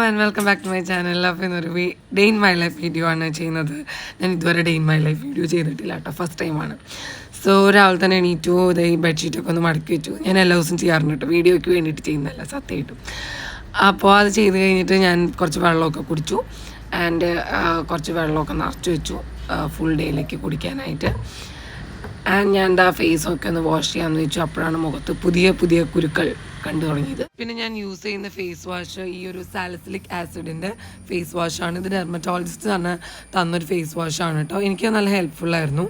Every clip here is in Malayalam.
And welcome back to my channel. അപ്പോൾ ഇന്നൊരു day in my life video ആണ് ചെയ്യുന്നത്. ഞാൻ ഇതുവരെ day in my life video ചെയ്തിട്ടില്ല കേട്ടോ, ഫസ്റ്റ് ടൈമാണ്. സോ രാവിലെ തന്നെ എണീറ്റു, ഈ ബെഡ്ഷീറ്റൊക്കെ ഒന്ന് മടക്കി വെച്ചു. ഞാൻ എല്ലാ ദിവസവും ചെയ്യാറുണ്ട് കേട്ടോ, വീഡിയോയ്ക്ക് വേണ്ടിയിട്ട് ചെയ്യുന്നതല്ല സത്യമായിട്ടും. അപ്പോൾ അത് ചെയ്ത് കഴിഞ്ഞിട്ട് ഞാൻ കുറച്ച് വെള്ളമൊക്കെ കുടിച്ചു ആൻഡ് കുറച്ച് വെള്ളമൊക്കെ നിറച്ച് വെച്ചു ഫുൾ ഡേയിലേക്ക് കുടിക്കാനായിട്ട്. ആൻഡ് ഞാൻ എന്താ ഫേസൊക്കെ ഒന്ന് വാഷ് ചെയ്യാമെന്ന് വെച്ചു. അപ്പോഴാണ് മുഖത്ത് പുതിയ പുതിയ കുരുക്കൾ കണ്ടു തുടങ്ങിയത്. പിന്നെ ഞാൻ യൂസ് ചെയ്യുന്ന ഫേസ് വാഷ് ഈ ഒരു സാലിസിലിക് ആസിഡിൻ്റെ ഫേസ് വാഷാണ്. ഇത് ഡെർമറ്റോളജിസ്റ്റ് തന്നൊരു ഫേസ് വാഷാണ് കേട്ടോ. എനിക്ക് നല്ല ഹെൽപ്ഫുള്ളായിരുന്നു.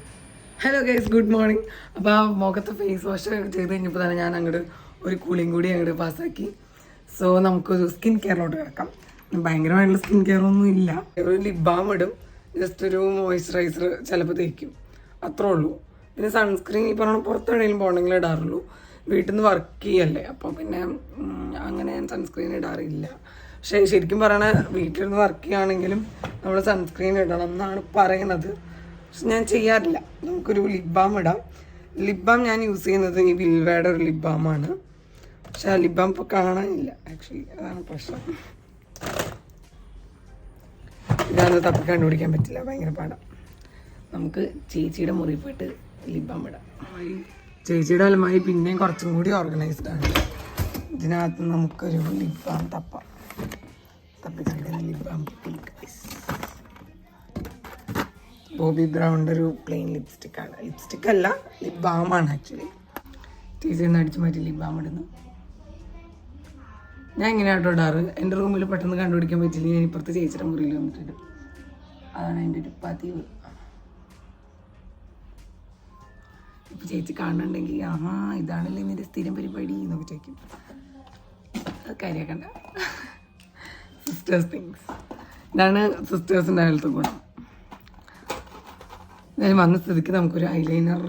Hello guys, good morning. അപ്പോൾ ആ മുഖത്ത് ഫേസ് വാഷ് ചെയ്ത് കഴിഞ്ഞപ്പോൾ തന്നെ ഞാൻ അങ്ങോട്ട് ഒരു കൂളിങ് കൂടി അങ്ങോട്ട് പാസ്സാക്കി. സോ നമുക്കൊരു സ്കിൻ കെയറിലോട്ട് കിടക്കാം. ഭയങ്കരമായിട്ടുള്ള സ്കിൻ കെയർ ഒന്നും ഇല്ല. ഒരു ലിപ് ബാം ഇടും, ജസ്റ്റ് ഒരു മോയ്സ്ചറൈസർ ചിലപ്പോൾ തേക്കും, അത്രേ ഉള്ളൂ. പിന്നെ സൺസ്ക്രീൻ ഈ പറഞ്ഞ പുറത്തെവിടെയെങ്കിലും പോകണമെങ്കിൽ ഇടാറുള്ളൂ. വീട്ടിൽ നിന്ന് വർക്ക് ചെയ്യല്ലേ, അപ്പോൾ പിന്നെ അങ്ങനെ ഞാൻ സൺസ്ക്രീൻ ഇടാറില്ല. പക്ഷേ ശരിക്കും പറയണ വീട്ടിലിരുന്ന് വർക്ക് ചെയ്യുകയാണെങ്കിലും നമ്മൾ സൺസ്ക്രീൻ ഇടണം എന്നാണ് പറയുന്നത്. പക്ഷെ ഞാൻ ചെയ്യാറില്ല. നമുക്കൊരു ലിപ് ബാം ഇടാം. ലിപ് ബാം ഞാൻ യൂസ് ചെയ്യുന്നത് ഈ വിൽവയുടെ ഒരു ലിപ് ബാമാണ്. പക്ഷെ ആ ലിപ് ബാം ഇപ്പോൾ കാണാനില്ല ആക്ച്വലി, അതാണ് പ്രശ്നം. ഇതാണ് തപ്പി കണ്ടുപിടിക്കാൻ പറ്റില്ല, ഭയങ്കര പാടാം. നമുക്ക് ചേച്ചിയുടെ മുറി പോയിട്ട് ലിപ് ബാം ഇടാം. ചേച്ചിയുടെ അലമായി പിന്നെയും കുറച്ചും കൂടി ഓർഗനൈസ്ഡ് ആണ്. ഇതിനകത്ത് നമുക്കൊരു ലിപ് ബാം തപ്പാം. തപ്പിക്കണ്ട ലിപ് ബാം ബോബി ബ്രൗണിൻ്റെ ഒരു പ്ലെയിൻ ലിപ്സ്റ്റിക്കാണ്. ലിപ്സ്റ്റിക് അല്ല, ലിപ് ബാമാണ് ആക്ച്വലി. ചേച്ചിയിൽ നിന്ന് അടിച്ചു മാറ്റി ലിപ് ബാം ഇടുന്നു. ഞാൻ എങ്ങനെയാട്ടോ ഇടാറ്, എൻ്റെ റൂമിൽ പെട്ടെന്ന് കണ്ടുപിടിക്കാൻ പറ്റില്ല, ഞാൻ ഇപ്പുറത്ത് ചേച്ചിയുടെ മുറിയിൽ വന്നിട്ടുണ്ട്. അതാണ് എൻ്റെ ഒരു പതിവ്. ഇപ്പോൾ ചേച്ചി കാണുന്നുണ്ടെങ്കിൽ ഇതാണല്ലേ നിൻ്റെ സ്ഥിരം പരിപാടി എന്നൊക്കെ ചോദിക്കും. അത് കാര്യമാക്കണ്ട. Sisters things. ഇതാണ് സിസ്റ്റേഴ്സിൻ്റെ ഹെൽത്ത് ഗുണം. ഞാൻ വന്ന സ്ഥിതിക്ക് നമുക്കൊരു ഐലൈനർ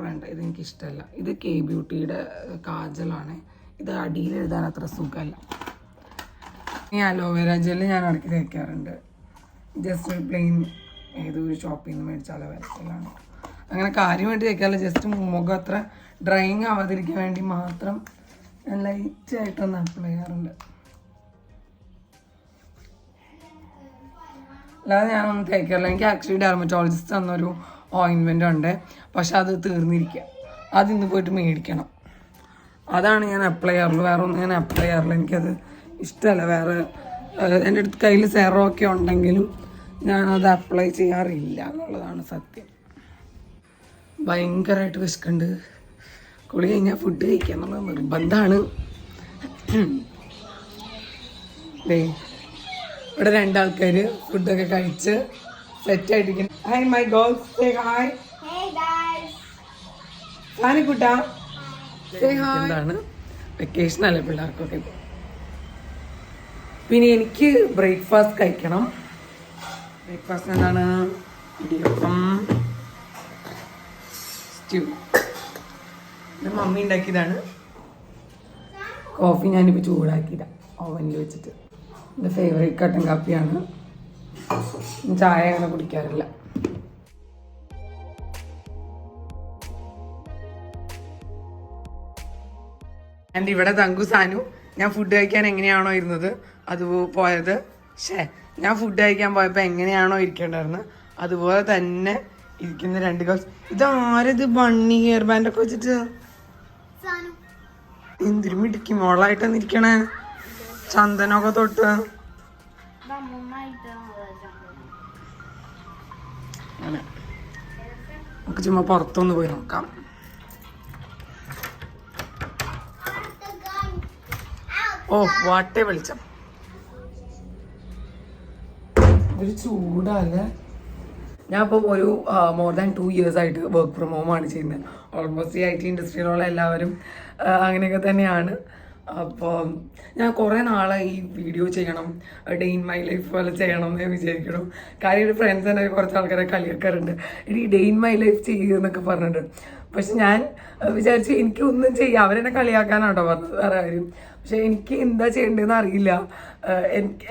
വേണ്ട. ഇതെനിക്കിഷ്ടമല്ല. ഇത് കെ ബ്യൂട്ടിയുടെ കാജലാണ്. ഇത് അടിയിൽ എഴുതാൻ അത്ര സുഖമല്ല. ഈ അലോവേര ജെല്ല് ഞാൻ ഇടയ്ക്ക് തേക്കാറുണ്ട്. ജസ്റ്റ് ഒരു പ്ലെയിൻ ഏതൊരു ഷോപ്പിൽ നിന്ന് മേടിച്ച അലോവേര ജെല്ലാണ്. അങ്ങനെ കാര്യമായിട്ട് തേക്കാറില്ല. ജസ്റ്റ് മുഖം അത്ര ഡ്രൈയിങ് ആവാതിരിക്കാൻ വേണ്ടി മാത്രം ഞാൻ ലൈറ്റായിട്ടൊന്ന് അപ്ലൈ ചെയ്യാറുണ്ട്. അല്ലാതെ ഞാനൊന്നും തേക്കാറില്ല. എനിക്ക് ആക്ച്വലി ഡെർമറ്റോളജിസ്റ്റ് തന്നൊരു ഓയിൻമെൻ്റ് ഉണ്ട്, പക്ഷെ അത് തീർന്നിരിക്കുക. അതിന്ന് പോയിട്ട് മേടിക്കണം. അതാണ് ഞാൻ അപ്ലൈ ചെയ്യാറുള്ളൂ. വേറെ ഒന്നും ഞാൻ അപ്ലൈ ചെയ്യാറില്ല. എനിക്കത് ഇഷ്ടമല്ല. വേറെ എൻ്റെ അടുത്ത് കയ്യിൽ സെറമൊക്കെ ഉണ്ടെങ്കിലും ഞാനത് അപ്ലൈ ചെയ്യാറില്ല എന്നുള്ളതാണ് സത്യം. ഭയങ്കരമായിട്ട് വിശക്കുണ്ട്. കുളി കഴിഞ്ഞാൽ ഫുഡ് കഴിക്കുക എന്നുള്ളത് നിർബന്ധമാണ്. ഇവിടെ രണ്ടാൾക്കാർ ഫുഡൊക്കെ കഴിച്ച് സെറ്റായിട്ടിരിക്കുന്നു. Hi my girls, say hi. സാനിക്കുട്ടാ എന്താണ് വെക്കേഷൻ അല്ലേ പിള്ളേർക്കൊക്കെ. പിന്നെ എനിക്ക് ബ്രേക്ക്ഫാസ്റ്റ് കഴിക്കണം. ബ്രേക്ക്ഫാസ്റ്റ് എന്താണ്? ഇടിയപ്പം, സ്റ്റ്യൂ. ഇത് മമ്മി ഉണ്ടാക്കിയതാണ്. കോഫി ഞാനിപ്പോൾ ചൂടാക്കിയതാണ് ഓവനിൽ വെച്ചിട്ട്. എൻ്റെ ഫേവറേറ്റ് കട്ടൻ കാപ്പിയാണ്. ചായ അങ്ങനെ കുടിക്കാറില്ല. ആൻഡ് ഇവിടെ തങ്കു സാനു ഞാൻ ഫുഡ് കഴിക്കാൻ എങ്ങനെയാണോ ഇരുന്നത് പോയത്, ഞാൻ ഫുഡ് കഴിക്കാൻ പോയപ്പോൾ എങ്ങനെയാണോ ഇരിക്കേണ്ടായിരുന്നത് അതുപോലെ തന്നെ ഇരിക്കുന്ന രണ്ട് ഗേൾസ്. ഇതാരത് ബണ്ണി ഹെയർ ബാൻഡൊക്കെ വെച്ചിട്ട് എന്തൊരു മിടുക്കി മോളായിട്ടാണ് ഇരിക്കണേ. ചന്ദനമൊക്കെ തൊട്ട് അങ്ങനെ. നമുക്ക് ചുമ്മാ പുറത്തൊന്ന് പോയി നോക്കാം. ഓ വാട്ടേ വെളിച്ചം. ഒരു ചൂടല്ലേ. ഞാൻ ഇപ്പോൾ ഒരു മോർ ദാൻ 2 years ആയിട്ട് വർക്ക് ഫ്രം ഹോമാണ് ചെയ്യുന്നത്. ഓൾമോസ്റ്റ് ഈ IT ഇൻഡസ്ട്രിയിലുള്ള എല്ലാവരും അങ്ങനെയൊക്കെ തന്നെയാണ്. അപ്പോൾ ഞാൻ കുറേ നാളായി ഈ വീഡിയോ ചെയ്യണം, ഡേ ഇൻ മൈ ലൈഫ് പോലെ ചെയ്യണം എന്ന് വിചാരിക്കണം. കാര്യം ഒരു ഫ്രണ്ട്സ് തന്നെ കുറച്ച് ആൾക്കാരെ കളിയാക്കാറുണ്ട്, ഇനി ഡേ ഇൻ മൈ ലൈഫ് ചെയ്യുക എന്നൊക്കെ പറഞ്ഞിട്ട്. പക്ഷെ ഞാൻ വിചാരിച്ചു എനിക്കൊന്നും ചെയ്യാം, അവരെന്നെ കളിയാക്കാനാട്ടോ പറഞ്ഞത്, വേറെ കാര്യം. പക്ഷെ എനിക്ക് എന്താ ചെയ്യേണ്ടതെന്ന് അറിയില്ല.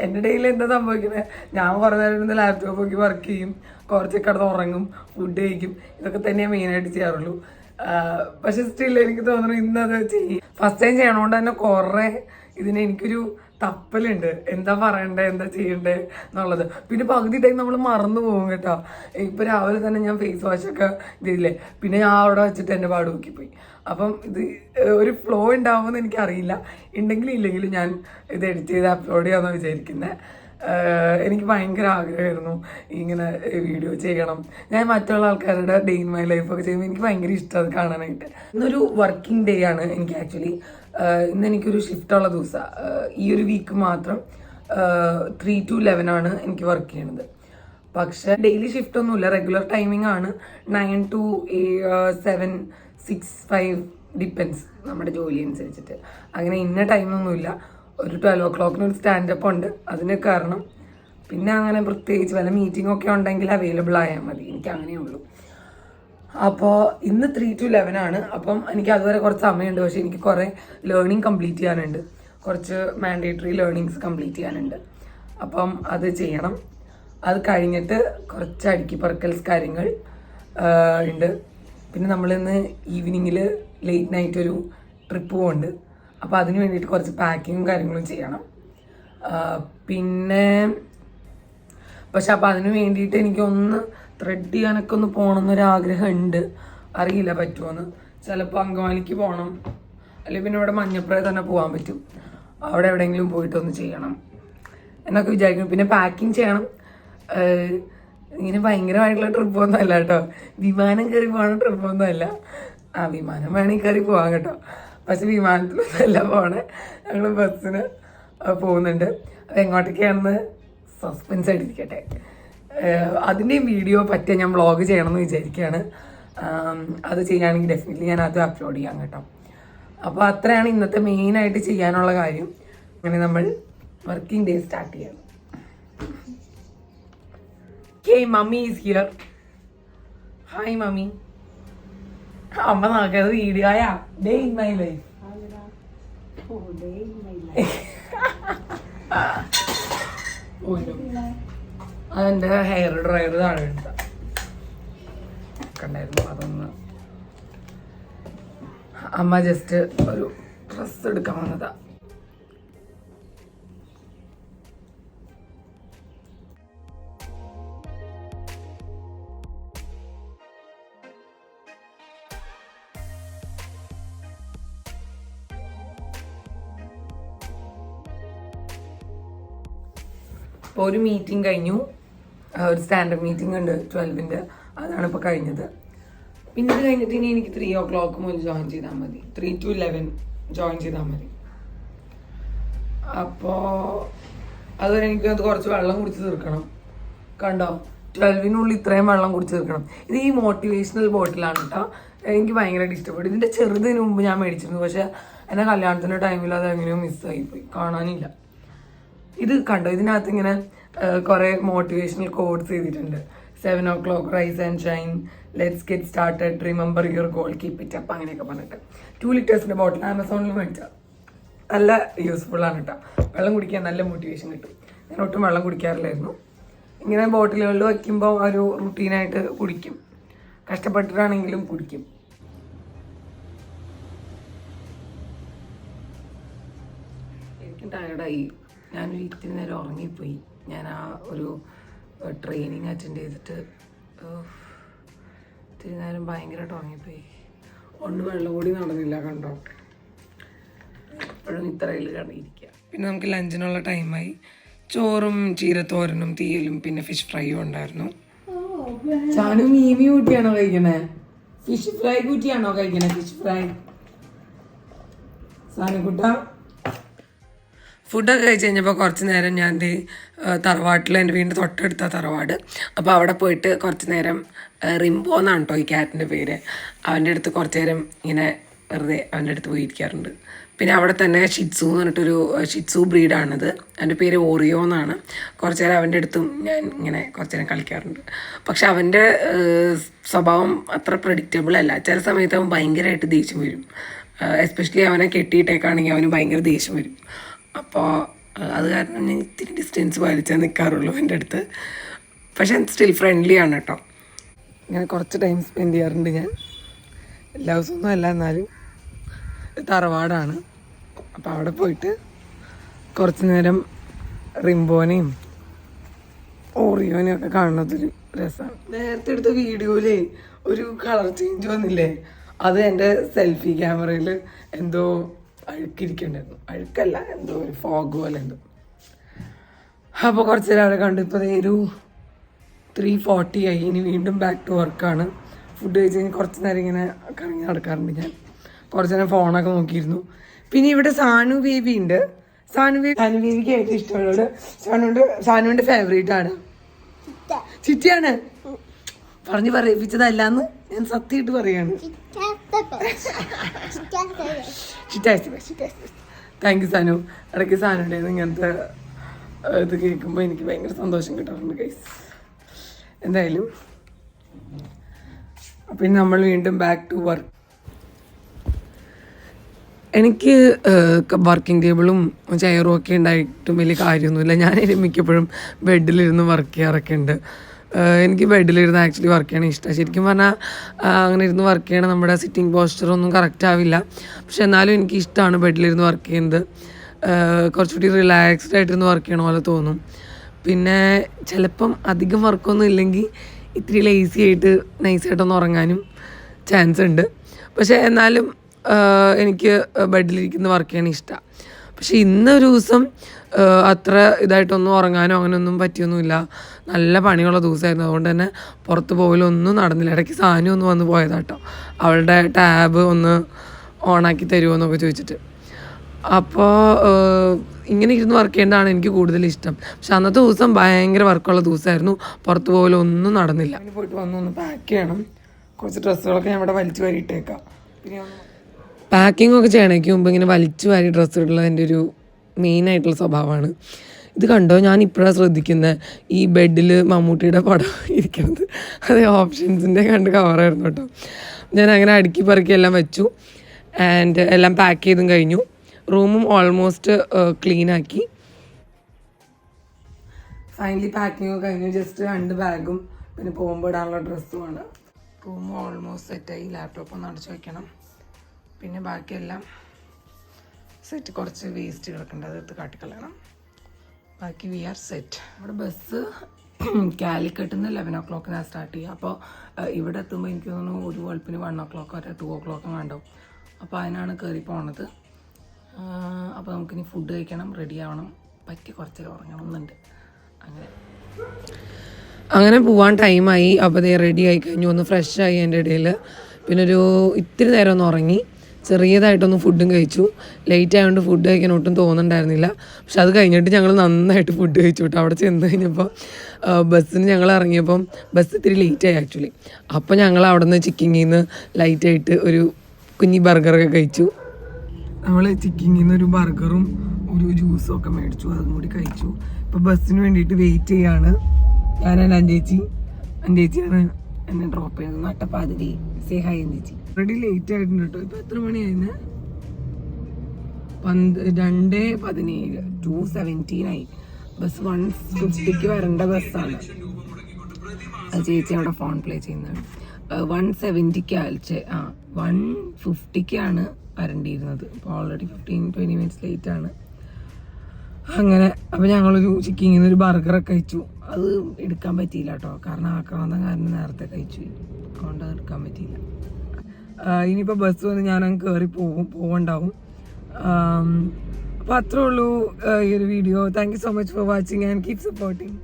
എൻ്റെ ഡേയിൽ എന്താ സംഭവിക്കുന്നത്, ഞാൻ കുറേ നേരം ഇരുന്ന് ലാപ്ടോപ്പ് നോക്കി വർക്ക് ചെയ്യും, കുറച്ച് കിടന്ന് ഉറങ്ങും, ഫുഡ് കഴിക്കും. ഇതൊക്കെ തന്നെ മെയിനായിട്ട് ചെയ്യാറുള്ളൂ. പക്ഷെ സ്റ്റിൽ എനിക്ക് തോന്നുന്നു ഇന്നത് ചെയ്യും. ഫസ്റ്റ് ടൈം ചെയ്യണോണ്ട് തന്നെ കുറേ ഇതിന് എനിക്കൊരു തപ്പലുണ്ട്, എന്താ പറയണ്ടേ എന്താ ചെയ്യണ്ടേ എന്നുള്ളത്. പിന്നെ പകുതി ടൈം നമ്മൾ മറന്നു പോകും കേട്ടോ. ഇപ്പം രാവിലെ തന്നെ ഞാൻ ഫേസ് വാഷൊക്കെ ഇതില്ലേ, പിന്നെ ഞാൻ അവിടെ വെച്ചിട്ട് എൻ്റെ പാട് നോക്കിപ്പോയി. അപ്പം ഇത് ഒരു ഫ്ലോ ഉണ്ടാവുമെന്ന് എനിക്കറിയില്ല. ഉണ്ടെങ്കിലും ഇല്ലെങ്കിലും ഞാൻ ഇത് എഡിറ്റ് ചെയ്ത് അപ്ലോഡ് ചെയ്യാമെന്ന് വിചാരിക്കുന്നത്. എനിക്ക് ഭയങ്കര ആഗ്രഹമായിരുന്നു ഇങ്ങനെ വീഡിയോ ചെയ്യണം. ഞാൻ മറ്റുള്ള ആൾക്കാരുടെ ഡേ ഇൻ മൈ ലൈഫൊക്കെ ചെയ്യുമ്പോൾ എനിക്ക് ഭയങ്കര ഇഷ്ടം അത് കാണാനായിട്ട്. ഇന്നൊരു വർക്കിംഗ് ഡേ ആണ് എനിക്ക് ആക്ച്വലി. ഇന്ന് എനിക്കൊരു ഷിഫ്റ്റുള്ള ദിവസമാണ്. ഈ ഒരു വീക്ക് മാത്രം 3 to 11 ആണ് എനിക്ക് വർക്ക് ചെയ്യണത്. പക്ഷേ ഡെയിലി ഷിഫ്റ്റ് ഒന്നുമില്ല, റെഗുലർ ടൈമിംഗ് ആണ്. 9 to 7, 6, 5 ഡിപ്പെൻസ് നമ്മുടെ ജോലി അനുസരിച്ചിട്ട്. അങ്ങനെ ഇന്ന ടൈമൊന്നുമില്ല. ഒരു 12 o'clock ഒരു സ്റ്റാൻഡപ്പ് ഉണ്ട്, അതിന് കാരണം. പിന്നെ അങ്ങനെ പ്രത്യേകിച്ച് വല്ല മീറ്റിംഗ് ഒക്കെ ഉണ്ടെങ്കിൽ അവൈലബിൾ ആയാൽ മതി, എനിക്ക് അങ്ങനെയേ ഉള്ളൂ. അപ്പോൾ ഇന്ന് 3 to 11 ആണ്. അപ്പം എനിക്ക് അതുവരെ കുറച്ച് സമയമുണ്ട്. പക്ഷേ എനിക്ക് കുറേ ലേണിംഗ് കംപ്ലീറ്റ് ചെയ്യാനുണ്ട്, കുറച്ച് മാൻഡേറ്ററി ലേണിങ്സ് കംപ്ലീറ്റ് ചെയ്യാനുണ്ട്. അപ്പം അത് ചെയ്യണം. അത് കഴിഞ്ഞിട്ട് കുറച്ച് അടുക്കി പറക്കൽസ് കാര്യങ്ങൾ ഉണ്ട്. പിന്നെ നമ്മളിന്ന് ഈവനിങ്ങിൽ ലേറ്റ് നൈറ്റ് ഒരു ട്രിപ്പ് പോകുന്നുണ്ട്. അപ്പോൾ അതിന് വേണ്ടിയിട്ട് കുറച്ച് പാക്കിങ്ങും കാര്യങ്ങളും ചെയ്യണം. പിന്നെ പക്ഷെ അപ്പോൾ അതിന് വേണ്ടിയിട്ട് എനിക്കൊന്ന് ത്രെഡ് ചെയ്യാനൊക്കെ ഒന്ന് പോകണമെന്നൊരാഗ്രഹം ഉണ്ട്. അറിയില്ല പറ്റുമോയെന്ന്. ചിലപ്പോൾ അങ്കമാലിക്ക് പോകണം, അല്ലെങ്കിൽ പിന്നെ ഇവിടെ മഞ്ഞപ്പുറയിൽ തന്നെ പോകാൻ പറ്റും. അവിടെ എവിടെയെങ്കിലും പോയിട്ടൊന്ന് ചെയ്യണം എന്നൊക്കെ വിചാരിക്കുന്നു. പിന്നെ പാക്കിങ് ചെയ്യണം. ഇങ്ങനെ ഭയങ്കരമായിട്ടുള്ള ട്രിപ്പൊന്നും അല്ല കേട്ടോ. വിമാനം കയറി പോകുന്ന ട്രിപ്പൊന്നും അല്ല. വിമാനം വേണമെങ്കിൽ കയറി പോകാം കേട്ടോ, പക്ഷെ വിമാനത്തിലൊന്നുമല്ല പോണേ. ഞങ്ങൾ ബസ്സിന് പോകുന്നുണ്ട്. അത് എങ്ങോട്ടൊക്കെയാണെന്ന് സസ്പെൻസ് ആയിട്ടിരിക്കട്ടെ. അതിൻ്റെയും വീഡിയോ പറ്റിയ ഞാൻ വ്ളോഗ് ചെയ്യണമെന്ന് വിചാരിക്കുകയാണ്. അത് ചെയ്യുകയാണെങ്കിൽ ഡെഫിനറ്റ്ലി ഞാൻ അത് അപ്ലോഡ് ചെയ്യാം കേട്ടോ. അപ്പോൾ അത്രയാണ് ഇന്നത്തെ മെയിനായിട്ട് ചെയ്യാനുള്ള കാര്യം. അങ്ങനെ നമ്മൾ വർക്കിംഗ് ഡേ സ്റ്റാർട്ട് ചെയ്യണം. Okay, mummy is here. Hi, mummy. അമ്മ നോക്കുന്നത് വീഡിയോ ആയാ ഡേ ഇൻ മൈ ലൈഫ്. അതെൻ്റെ ഹെയർ ഡ്രയർ താഴെ കണ്ടായിരുന്നു. അതൊന്ന് അമ്മ ജസ്റ്റ് ഒരു ഡ്രസ്സ് എടുക്കാൻ വന്നതാ. അപ്പോൾ ഒരു മീറ്റിംഗ് കഴിഞ്ഞു, ഒരു സ്റ്റാൻഡപ്പ് മീറ്റിംഗ് ഉണ്ട് 12-ൻ്റെ, അതാണ് ഇപ്പോൾ കഴിഞ്ഞത്. പിന്നെ ഇത് കഴിഞ്ഞിട്ട് ഇനി എനിക്ക് 3 o'clock മുതൽ ജോയിൻ ചെയ്താൽ മതി. 3 to 11 ജോയിൻ ചെയ്താൽ മതി. അപ്പോൾ അതുവരെ എനിക്കത് കുറച്ച് വെള്ളം കുടിച്ച് തീർക്കണം. കണ്ടോ, 12-നുള്ളിൽ ഇത്രയും വെള്ളം കുടിച്ച് തീർക്കണം. ഇത് ഈ മോട്ടിവേഷണൽ ബോട്ടിലാണ് കേട്ടോ. എനിക്ക് ഭയങ്കരമായിട്ട് ഇഷ്ടപ്പെട്ടു. ഇതിൻ്റെ ചെറുതിന് മുമ്പ് ഞാൻ മേടിച്ചിരുന്നു, പക്ഷേ എൻ്റെ കല്യാണത്തിൻ്റെ ടൈമിൽ അത് എങ്ങനെയോ മിസ്സായിപ്പോയി, കാണാനില്ല. ഇത് കണ്ടോ, ഇതിനകത്ത് ഇങ്ങനെ കുറേ മോട്ടിവേഷണൽ കോഡ്സ് ചെയ്തിട്ടുണ്ട്. 7 o'clock rise and shine, let's get started, remember your goal, keep it up, അങ്ങനെയൊക്കെ പറഞ്ഞിട്ട്. 2 liters ബോട്ടിൽ ആമസോണിൽ മേടിച്ചാൽ നല്ല യൂസ്ഫുൾ ആണ് കേട്ടോ. വെള്ളം കുടിക്കാൻ നല്ല മോട്ടിവേഷൻ കിട്ടും. ഞാൻ ഒട്ടും വെള്ളം കുടിക്കാറില്ലായിരുന്നു. ഇങ്ങനെ ബോട്ടിലുകളിൽ വയ്ക്കുമ്പോൾ ഒരു റുട്ടീനായിട്ട് കുടിക്കും, കഷ്ടപ്പെട്ടിട്ടാണെങ്കിലും കുടിക്കും. എനിക്കും ടയർഡായി. ഞാനൊരു ഇത്തിരി നേരം ഉറങ്ങിപ്പോയി. ഞാൻ ആ ഒരു ട്രെയിനിങ് അറ്റൻഡ് ചെയ്തിട്ട് ഇത്തിരി നേരം ഭയങ്കരമായിട്ട് ഉറങ്ങിപ്പോയി. ഒന്ന് വെള്ളം കൂടി നടന്നില്ല കണ്ടോ. എപ്പോഴും ഇത്രയിൽ കിടന്നിരിക്കുക. പിന്നെ നമുക്ക് ലഞ്ചിനുള്ള ടൈമായി. ചോറും ചീരത്തോരനും തീയലും പിന്നെ ഫിഷ് ഫ്രൈയും ഉണ്ടായിരുന്നു. ചാനു മീമി കൂട്ടിയാണോ കഴിക്കണേ? ഫിഷ് ഫ്രൈ കൂട്ടിയാണോ കഴിക്കണേ? Fish fry. സാനുക്കുട്ട ഫുഡൊക്കെ കഴിച്ച് കഴിഞ്ഞപ്പോൾ കുറച്ച് നേരം ഞാൻ തറവാട്ടിൽ, എൻ്റെ വീടിൻ്റെ തൊട്ടടുത്ത തറവാട്. അപ്പോൾ അവിടെ പോയിട്ട് കുറച്ച് നേരം റിംബോ എന്നാണ് കേട്ടോ ഈ ക്യാറ്റിൻ്റെ പേര്. അവൻ്റെ അടുത്ത് കുറച്ച് നേരം ഇങ്ങനെ വെറുതെ അവൻ്റെ അടുത്ത് പോയിരിക്കാറുണ്ട്. പിന്നെ അവിടെ തന്നെ ഷിറ്റ്സു എന്ന് പറഞ്ഞിട്ടൊരു ഷിറ്റ്സു ബ്രീഡാണത്. അവൻ്റെ പേര് ഓറിയോ എന്നാണ്. കുറച്ച് നേരം അവൻ്റെ അടുത്തും ഞാൻ ഇങ്ങനെ കുറച്ച് നേരം കളിക്കാറുണ്ട്. പക്ഷെ അവൻ്റെ സ്വഭാവം അത്ര പ്രഡിക്റ്റബിൾ അല്ല. ചില സമയത്ത് അവൻ ഭയങ്കരമായിട്ട് ദേഷ്യം വരും. എസ്പെഷ്യലി അവനെ കെട്ടിയിട്ടേക്കാണെങ്കിൽ അവന് ഭയങ്കര ദേഷ്യം വരും. അപ്പോൾ അത് കാരണം ഞാൻ ഇത്തിരി ഡിസ്റ്റൻസ് പാലിച്ചാൽ നിൽക്കാറുള്ളൂ എൻ്റെ അടുത്ത്. പക്ഷെ സ്റ്റിൽ ഫ്രണ്ട്ലി ആണ് കേട്ടോ. ഇങ്ങനെ കുറച്ച് ടൈം സ്പെൻഡ് ചെയ്യാറുണ്ട് ഞാൻ. എല്ലാ ദിവസമൊന്നും അല്ല, എന്നാലും തറവാടാണ്. അപ്പോൾ അവിടെ പോയിട്ട് കുറച്ച് നേരം റിംബോനെയും ഓറിയോനെയും ഒക്കെ കാണുന്നതൊരു രസമാണ്. നേരത്തെ എടുത്ത വീഡിയോയിലേ ഒരു കളർ ചേഞ്ച് വന്നില്ലേ, അത് എൻ്റെ സെൽഫി ക്യാമറയിൽ എന്തോ അഴുക്കിരിക്കണ്ടായിരുന്നു. അഴുക്കല്ല, എന്തോ ഒരു ഫോഗ് പോലെ എന്തോ. അപ്പോൾ കുറച്ച് നേരം അവിടെ കണ്ടു. ഇപ്പോൾ ഒരു 3:40 ആയി. ഇനി വീണ്ടും ബാക്ക് ടു വർക്കാണ്. ഫുഡ് കഴിച്ച് കഴിഞ്ഞ് കുറച്ച് നേരം ഇങ്ങനെ കറങ്ങി നടക്കാറുണ്ട് ഞാൻ. കുറച്ച് നേരം ഫോണൊക്കെ നോക്കിയിരുന്നു. പിന്നെ ഇവിടെ സാനു ബേബി ഉണ്ട്. സാനു ബേബിക്ക് ഏറ്റവും ഇഷ്ടമുള്ളത് സാനുവിൻ്റെ ഫേവറേറ്റ് ആണ് ചിറ്റിയാണ്. പറഞ്ഞു പറയിപ്പിച്ചതല്ലാന്ന് ഞാൻ സത്യമായിട്ട് പറയാണ്. Thank you Sanu. ഇടയ്ക്ക് സാനുൻ്റെ ഇങ്ങനത്തെ ഇത് കേൾക്കുമ്പോൾ എനിക്ക് ഭയങ്കര സന്തോഷം കിട്ടാറുണ്ട് ഗൈസ്. എന്തായാലും പിന്നെ നമ്മൾ വീണ്ടും ബാക്ക് ടു വർക്ക്. എനിക്ക് വർക്കിംഗ് ടേബിളും ചെയറും ഒക്കെ ഉണ്ടായിട്ടും വലിയ കാര്യമൊന്നുമില്ല. ഞാൻ മിക്കപ്പോഴും ബെഡിലിരുന്ന് വർക്ക് ചെയ്യാറൊക്കെ ഉണ്ട്. എനിക്ക് ബെഡിലിരുന്ന് ആക്ച്വലി വർക്ക് ചെയ്യണത് ഇഷ്ടമാണ്. ശരിക്കും പറഞ്ഞാൽ അങ്ങനെ ഇരുന്ന് വർക്ക് ചെയ്യണം നമ്മുടെ സിറ്റിംഗ് പോസ്ചറൊന്നും കറക്റ്റ് ആവില്ല. പക്ഷെ എന്നാലും എനിക്ക് ഇഷ്ടമാണ് ബെഡിലിരുന്ന് വർക്ക് ചെയ്യുന്നത്. കുറച്ചുകൂടി റിലാക്സ്ഡ് ആയിട്ടിരുന്ന് വർക്ക് ചെയ്യണ പോലെ തോന്നും. പിന്നെ ചിലപ്പം അധികം വർക്കൊന്നും ഇല്ലെങ്കിൽ ഇത്തിരി ലേസി ആയിട്ട് നൈസായിട്ടൊന്ന് ഉറങ്ങാനും ചാൻസ് ഉണ്ട്. പക്ഷേ എന്നാലും എനിക്ക് ബെഡിലിരിക്കുന്ന വർക്ക് ചെയ്യാൻ ഇഷ്ടമാണ്. പക്ഷെ ഇന്നൊരു ദിവസം അത്ര ഇതായിട്ടൊന്നും ഉറങ്ങാനോ അങ്ങനെയൊന്നും പറ്റിയൊന്നുമില്ല. നല്ല പണിയുള്ള ദിവസമായിരുന്നു. അതുകൊണ്ട് തന്നെ പുറത്ത് പോകലൊന്നും നടന്നില്ല. ഇടയ്ക്ക് സാനു ഒന്ന് വന്ന് പോയതാട്ടോ, അവളുടെ ടാബ് ഒന്ന് ഓണാക്കി തരുമോ എന്നൊക്കെ ചോദിച്ചിട്ട്. അപ്പോൾ ഇങ്ങനെ ഇരുന്ന് വർക്ക് ചെയ്യേണ്ടതാണ് എനിക്ക് കൂടുതൽ ഇഷ്ടം. പക്ഷെ അന്നത്തെ ദിവസം ഭയങ്കര വർക്കുള്ള ദിവസമായിരുന്നു. പുറത്ത് പോകലൊന്നും നടന്നില്ല. ഇനി പോയിട്ട് ഒന്ന് പാക്ക് ചെയ്യണം. കുറച്ച് ഡ്രസ്സുകളൊക്കെ ഞാൻ ഇവിടെ വലിച്ചു വാരിയിട്ടേക്കാം. പിന്നെ പാക്കിംഗ് ഒക്കെ ചെയ്യണേക്ക് മുമ്പ് ഇങ്ങനെ വലിച്ചു വാരി ഡ്രസ്സ് ഇടുന്നത് എൻ്റെ ഒരു മെയിനായിട്ടുള്ള സ്വഭാവമാണ്. ഇത് കണ്ടോ, ഞാൻ ഇപ്പോഴാണ് ശ്രദ്ധിക്കുന്നത് ഈ ബെഡിൽ മമ്മൂട്ടിയുടെ പടം ഇരിക്കുന്നത്. അത് ഓപ്ഷൻസിൻ്റെ കണ്ട് കവറായിരുന്നു കേട്ടോ. ഞാൻ അങ്ങനെ അടുക്കി പറക്കി എല്ലാം വെച്ചു. ആൻഡ് എല്ലാം പാക്ക് ചെയ്തും കഴിഞ്ഞു. റൂമും ഓൾമോസ്റ്റ് ക്ലീനാക്കി. ഫൈനലി പാക്കിംഗ് ഒക്കെ കഴിഞ്ഞു. ജസ്റ്റ് 2 ബാഗും പിന്നെ പോകുമ്പോൾ ഇടാനുള്ള ഡ്രസ്സുമാണ്. റൂം ഓൾമോസ്റ്റ് സെറ്റായി. ലാപ്ടോപ്പ് ഒന്ന് അടച്ചു വയ്ക്കണം. പിന്നെ ബാക്കിയെല്ലാം സെറ്റ്. കുറച്ച് വേസ്റ്റ് കിടക്കേണ്ടത് അതെടുത്ത് കാട്ടിക്കളയണം. ബാക്കി വി ആർ സെറ്റ്. നമ്മുടെ ബസ് കാലിക്കട്ടിൽ നിന്ന് 11 o'clock സ്റ്റാർട്ട് ചെയ്യുക. അപ്പോൾ ഇവിടെ എത്തുമ്പോൾ എനിക്ക് തോന്നുന്നു ഒരു വെളുപ്പിന് 1 o'clock വരെ 2 o'clock കണ്ടാവും. അപ്പോൾ അതിനാണ് കയറി പോണത്. അപ്പോൾ നമുക്കിനി ഫുഡ് കഴിക്കണം, റെഡി ആവണം, പറ്റി കുറച്ച് ഉറങ്ങണം എന്നുണ്ട്. അങ്ങനെ പോവാൻ ടൈമായി. അപ്പോൾ ദേ റെഡി ആയി കഴിഞ്ഞു. ഒന്ന് ഫ്രഷ് ആയി എൻ്റെ ഇടയിൽ. പിന്നെ ഒരു ഇത്തിരി നേരം ഒന്ന് ഉറങ്ങി. ചെറിയതായിട്ടൊന്ന് ഫുഡും കഴിച്ചു. ലേറ്റ് ആയതുകൊണ്ട് ഫുഡ് കഴിക്കാൻ ഒട്ടും തോന്നുന്നുണ്ടായിരുന്നില്ല. പക്ഷെ അത് കഴിഞ്ഞിട്ട് ഞങ്ങൾ നന്നായിട്ട് ഫുഡ് കഴിച്ചു കേട്ടോ. അവിടെ ചെന്ന് കഴിഞ്ഞപ്പോൾ ബസ്സിന് ഞങ്ങൾ ഇറങ്ങിയപ്പം ബസ് ഇത്തിരി ലേറ്റായി ആക്ച്വലി. അപ്പോൾ ഞങ്ങൾ അവിടെ നിന്ന് ചിക്കിങ്ങിൽ നിന്ന് ലൈറ്റായിട്ട് ഒരു കുഞ്ഞി ബർഗറൊക്കെ കഴിച്ചു. നമ്മൾ ചിക്കിങ്ങിൽ നിന്ന് ഒരു ബർഗറും ഒരു ജ്യൂസും ഒക്കെ മേടിച്ചു. അതും കൂടി കഴിച്ചു. ഇപ്പോൾ ബസ്സിന് വേണ്ടിയിട്ട് വെയിറ്റ് ചെയ്യാണ്. ഞാനാണ് അഞ്ചേച്ചിയാണ് എന്നെ ഡ്രോപ്പ് ചെയ്തത്. നട്ടപ്പാതിരി സേ ഹായ് അഞ്ചേച്ചി. ഓൾറെഡി ലേറ്റ് ആയിട്ടുണ്ട് കേട്ടോ. ഇപ്പം എത്ര മണിയായിരുന്നു? 2:17, 2:17 ബസ് 1:50 വരേണ്ട ബസ്സാണ്. ചേച്ചി അവിടെ ഫോൺ പ്ലേ ചെയ്യുന്നതാണ്. 1:70 1:50 വരേണ്ടിയിരുന്നത്. ഇപ്പോൾ ഓൾറെഡി 15-20 മിനിറ്റ്സ് ലേറ്റ് ആണ്. അങ്ങനെ അപ്പോൾ ഞങ്ങളൊരു ചിക്കിങ്ങിൽ നിന്ന് ഒരു ബർഗറൊക്കെ കഴിച്ചു. അത് എടുക്കാൻ പറ്റിയില്ല കേട്ടോ, കാരണം ആക്രാന്തം കാരണം നേരത്തെ കഴിച്ചു, അതുകൊണ്ട് അത് എടുക്കാൻ പറ്റിയില്ല. ഇനിയിപ്പോൾ ബസ് വന്ന് ഞാനങ്ങ് കയറി പോവുണ്ടാവും. അപ്പോൾ അത്രേ ഉള്ളൂ ഈ ഒരു video. Thank you so much for watching and keep supporting.